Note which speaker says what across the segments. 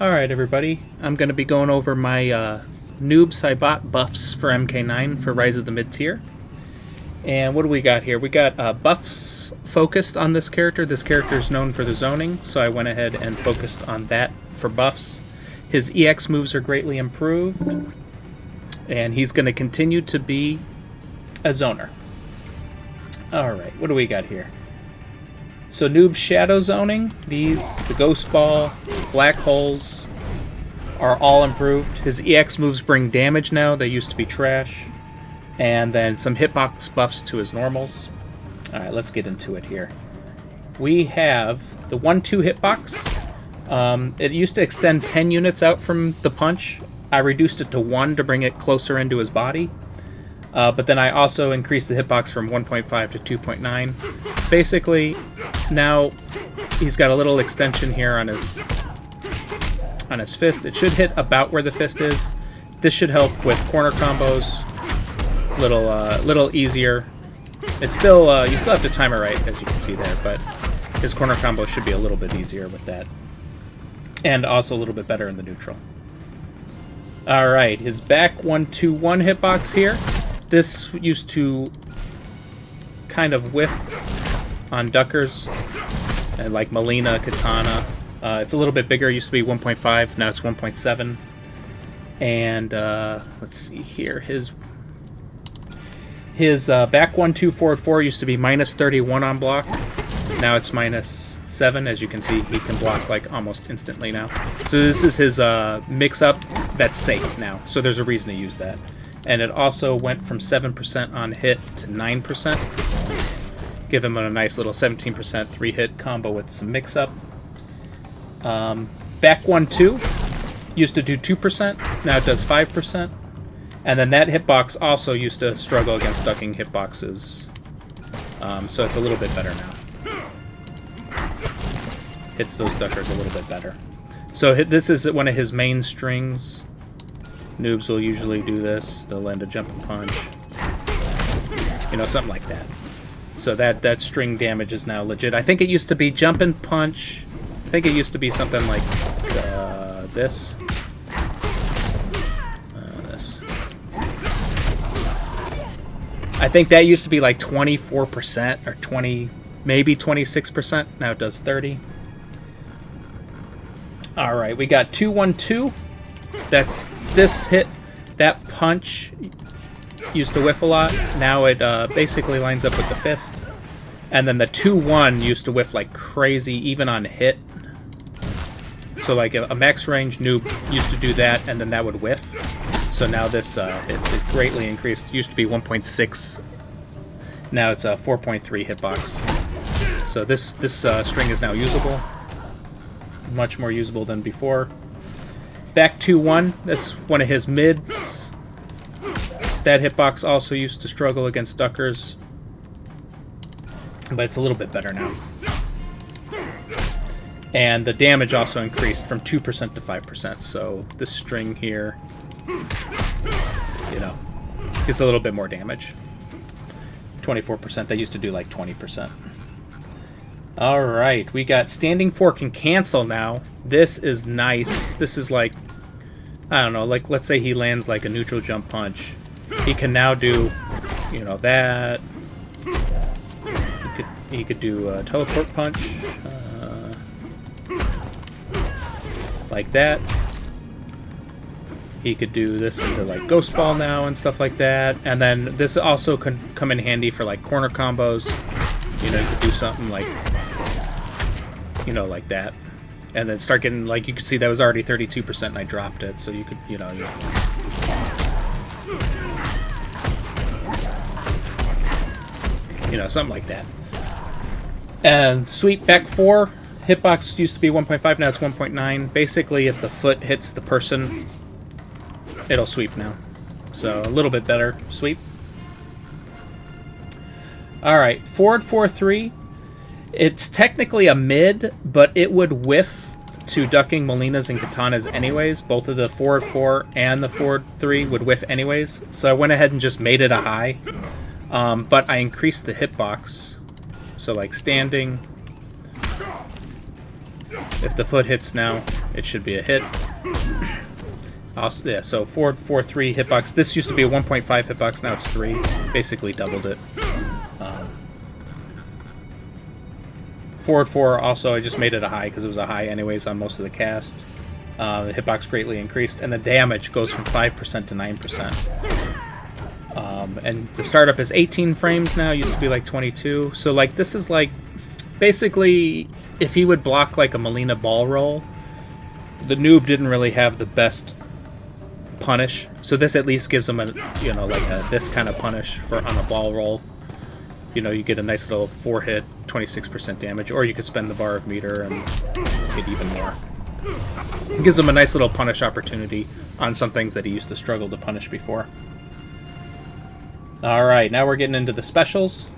Speaker 1: Alright everybody, I'm going to be going over my Noob Saibot buffs for MK9 for Rise of the Mid-Tier. And what do we got here? We got buffs focused on this character. This character is known for the zoning, so I went ahead and focused on that for buffs. His EX moves are greatly improved, and he's going to continue to be a zoner. Alright, what do we got here? So Noob Shadow Zoning, the Ghost Ball, Black Holes are all improved. His EX moves bring damage now, they used to be trash. And then some hitbox buffs to his normals. Alright, let's get into it here. We have the 1-2 hitbox. It used to extend 10 units out from the punch. I reduced it to 1 to bring it closer into his body. But then I also increased the hitbox from 1.5 to 2.9. Basically, now he's got a little extension here on his fist. It should hit about where the fist is. This should help with corner combos. Little easier. It's still you still have to time it right, as you can see there, but his corner combo should be a little bit easier with that, and also a little bit better in the neutral. All right, his back 1-2-1 hitbox here. This used to kind of whiff on duckers, and like Melina, Katana. It's a little bit bigger. It used to be 1.5, now it's 1.7. And let's see here. His back 1-2 forward 4 used to be -31 on block. Now it's -7. As you can see, he can block like almost instantly now. So this is his mix-up that's safe now. So there's a reason to use that. And it also went from 7% on hit to 9%. Give him a nice little 17% 3-hit combo with some mix-up. Back 1-2 used to do 2%. Now it does 5%. And then that hitbox also used to struggle against ducking hitboxes. So it's a little bit better now. Hits those duckers a little bit better. So this is one of his main strings. Noobs will usually do this. They'll land a jump and punch. You know, something like that. So that string damage is now legit. I think it used to be jump and punch. I think it used to be something like this. I think that used to be like 24% or 20, maybe 26%. Now it does 30. All right, we got 2-1-2. That's this hit. That punch used to whiff a lot. Now it basically lines up with the fist. And then the 2-1 used to whiff like crazy, even on hit. So like a max range noob used to do that, and then that would whiff. So now this it's greatly increased. It used to be 1.6. Now it's a 4.3 hitbox. So this string is now usable. Much more usable than before. Back 2-1. That's one of his mids. That hitbox also used to struggle against duckers, but it's a little bit better now. And the damage also increased from 2% to 5%. So this string here, you know, gets a little bit more damage. 24%. They used to do like 20%. All right, we got standing 4 can cancel now. This is nice. This is like, I don't know, like let's say he lands like a neutral jump punch. He can now do, you know, that. He could do a teleport punch, like that. He could do this into like Ghost Ball now and stuff like that. And then this also can come in handy for like corner combos. You know, you could do something like, you know, like that. And then start getting, like, you could see that was already 32% and I dropped it. So you could, you know, something like that. And sweep back 4. Hitbox used to be 1.5, now it's 1.9. Basically, if the foot hits the person, it'll sweep now. So a little bit better sweep. Alright, forward 4-3. It's technically a mid, but it would whiff to ducking Melinas and Katanas anyways. Both of the forward 4 and the forward 3 would whiff anyways. So I went ahead and just made it a high. But I increased the hitbox. So like standing, If the foot hits now, it should be a hit. Also, yeah, so forward 4-3 hitbox. This used to be a 1.5 hitbox, now it's 3. Basically doubled it. Forward 4 also, I just made it a high because it was a high anyways on most of the cast. The hitbox greatly increased, and the damage goes from 5% to 9%. And the startup is 18 frames now, used to be like 22. So like this is like, basically, if he would block like a Melina ball roll, the Noob didn't really have the best punish. So this at least gives him a, you know, like this kind of punish for on a ball roll. You know, you get a nice little 4-hit, 26% damage, or you could spend the bar of meter and get even more. It gives him a nice little punish opportunity on some things that he used to struggle to punish before. Alright, now we're getting into the specials.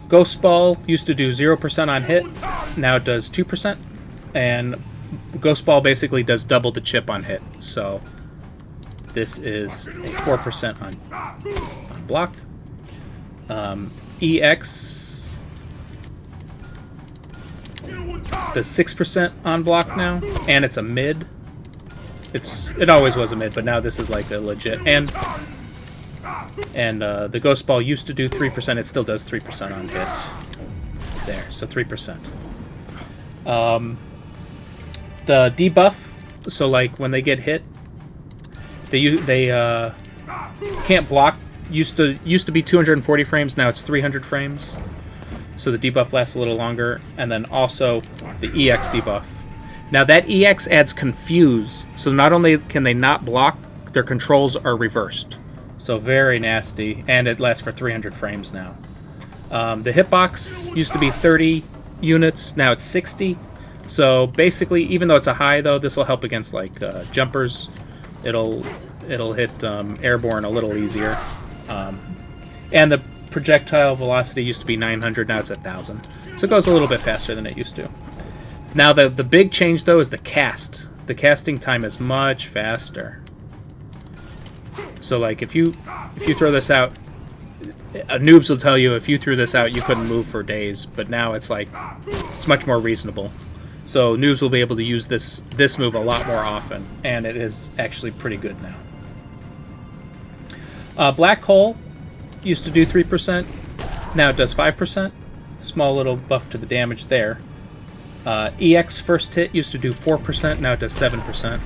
Speaker 1: Ghost Ball used to do 0% on hit, now it does 2%. And Ghost Ball basically does double the chip on hit. So this is a 4% on block. EX does 6% on block now, and it's a mid. It always was a mid, but now this is like a legit. And the Ghost Ball used to do 3%. It still does 3% on hit. There, so 3%. The debuff, so like when they get hit, they can't block. Used to be 240 frames. Now it's 300 frames. So the debuff lasts a little longer, and then also the EX debuff. Now that EX adds Confuse, so not only can they not block, their controls are reversed. So very nasty, and it lasts for 300 frames now. The hitbox used to be 30 units, now it's 60. So basically, even though it's a high though, this will help against like jumpers. It'll hit airborne a little easier. And the projectile velocity used to be 900, now it's 1,000. So it goes a little bit faster than it used to. Now the big change though is the cast. The casting time is much faster. So like if you throw this out, noobs will tell you if you threw this out you couldn't move for days, but now it's like it's much more reasonable. So noobs will be able to use this move a lot more often, and it is actually pretty good now. Black Hole used to do 3%, now it does 5%. Small little buff to the damage there. EX first hit used to do 4%, now it does 7%.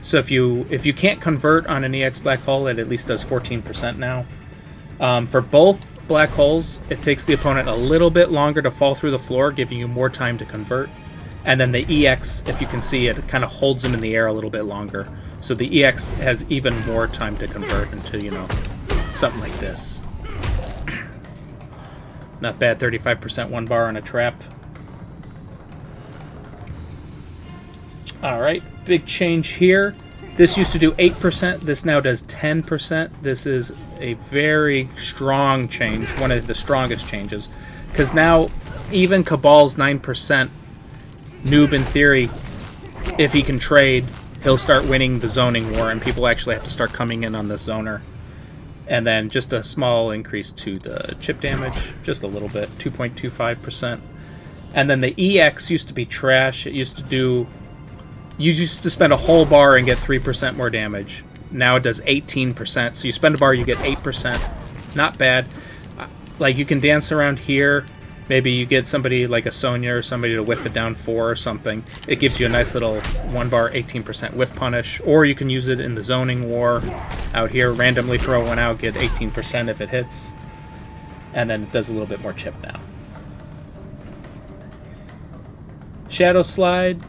Speaker 1: So if you can't convert on an EX Black Hole, it at least does 14% now. For both Black Holes, it takes the opponent a little bit longer to fall through the floor, giving you more time to convert. And then the EX, if you can see it, kind of holds them in the air a little bit longer. So the EX has even more time to convert into, you know, something like this. Not bad, 35% one bar on a trap. Alright, big change here. This used to do 8%, this now does 10%. This is a very strong change, one of the strongest changes. Because now, even Cabal's 9%, Noob in theory, if he can trade, he'll start winning the zoning war, and people actually have to start coming in on the zoner. And then just a small increase to the chip damage, just a little bit, 2.25%. And then the EX used to be trash. It used to do... You used to spend a whole bar and get 3% more damage. Now it does 18%. So you spend a bar, you get 8%. Not bad. Like, you can dance around here. Maybe you get somebody like a Sonya or somebody to whiff it down 4 or something. It gives you a nice little 1 bar, 18% whiff punish. Or you can use it in the zoning war out here. Randomly throw one out, get 18% if it hits. And then it does a little bit more chip now. Shadow Slide.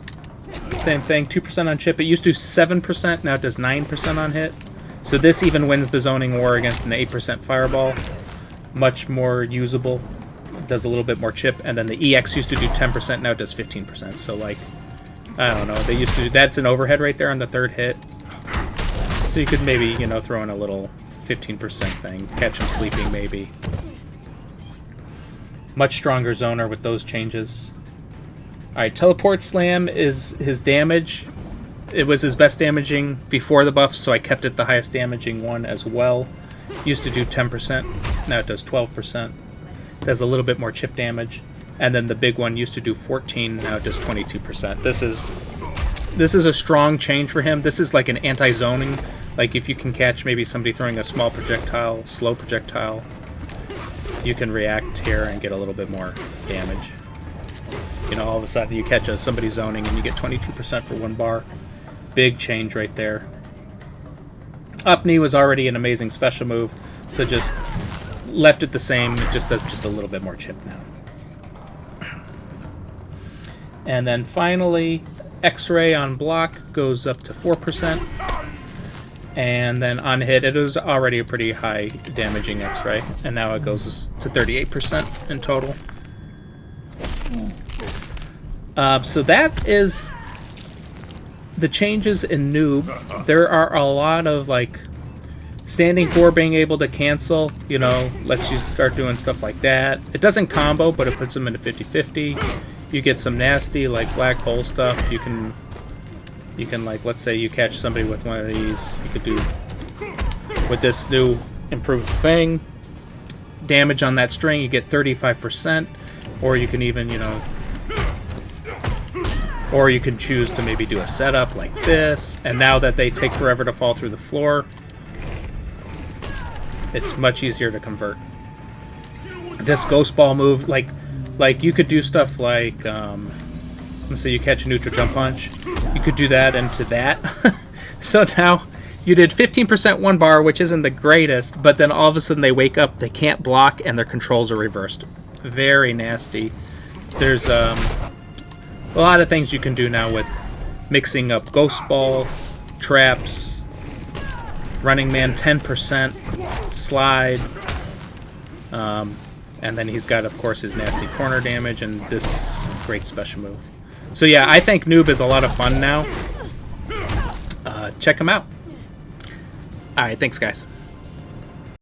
Speaker 1: Same thing, 2% on chip. It used to do 7%, now it does 9% on hit. So this even wins the zoning war against an 8% fireball. Much more usable. It does a little bit more chip. And then the EX used to do 10%, now it does 15%. So like, I don't know, they used to do, that's an overhead right there on the third hit. So you could maybe, you know, throw in a little 15% thing. Catch him sleeping maybe. Much stronger zoner with those changes. Alright, Teleport Slam is his damage. It was his best damaging before the buff, so I kept it the highest damaging one as well. Used to do 10%, now it does 12%. Does a little bit more chip damage. And then the big one used to do 14, now it does 22%. This is a strong change for him. This is like an anti-zoning. Like if you can catch maybe somebody throwing a small projectile, slow projectile, you can react here and get a little bit more damage. You know, all of a sudden you catch somebody zoning and you get 22% for 1 bar. Big change right there. Up knee was already an amazing special move, so just left it the same. It just does just a little bit more chip now. And then finally, X-ray on block goes up to 4%. And then on hit, it was already a pretty high damaging X-ray. And now it goes to 38% in total. So that is the changes in Noob. There are a lot of, like, standing 4 being able to cancel, you know, lets you start doing stuff like that. It doesn't combo, but it puts them into 50-50. You get some nasty, like, black hole stuff. You can like, let's say you catch somebody with one of these, you could do, with this new improved thing, damage on that string, you get 35%, or you can even, you know, or you can choose to maybe do a setup like this, and now that they take forever to fall through the floor, it's much easier to convert. This ghost ball move, like you could do stuff like, let's say you catch a neutral jump punch, you could do that into that. So now you did 15% 1 bar, which isn't the greatest, but then all of a sudden they wake up, they can't block, and their controls are reversed. Very nasty. There's a lot of things you can do now with mixing up ghost ball, traps, running man 10%, slide, and then he's got, of course, his nasty corner damage and this great special move. So yeah, I think Noob is a lot of fun now. Check him out. Alright, thanks guys.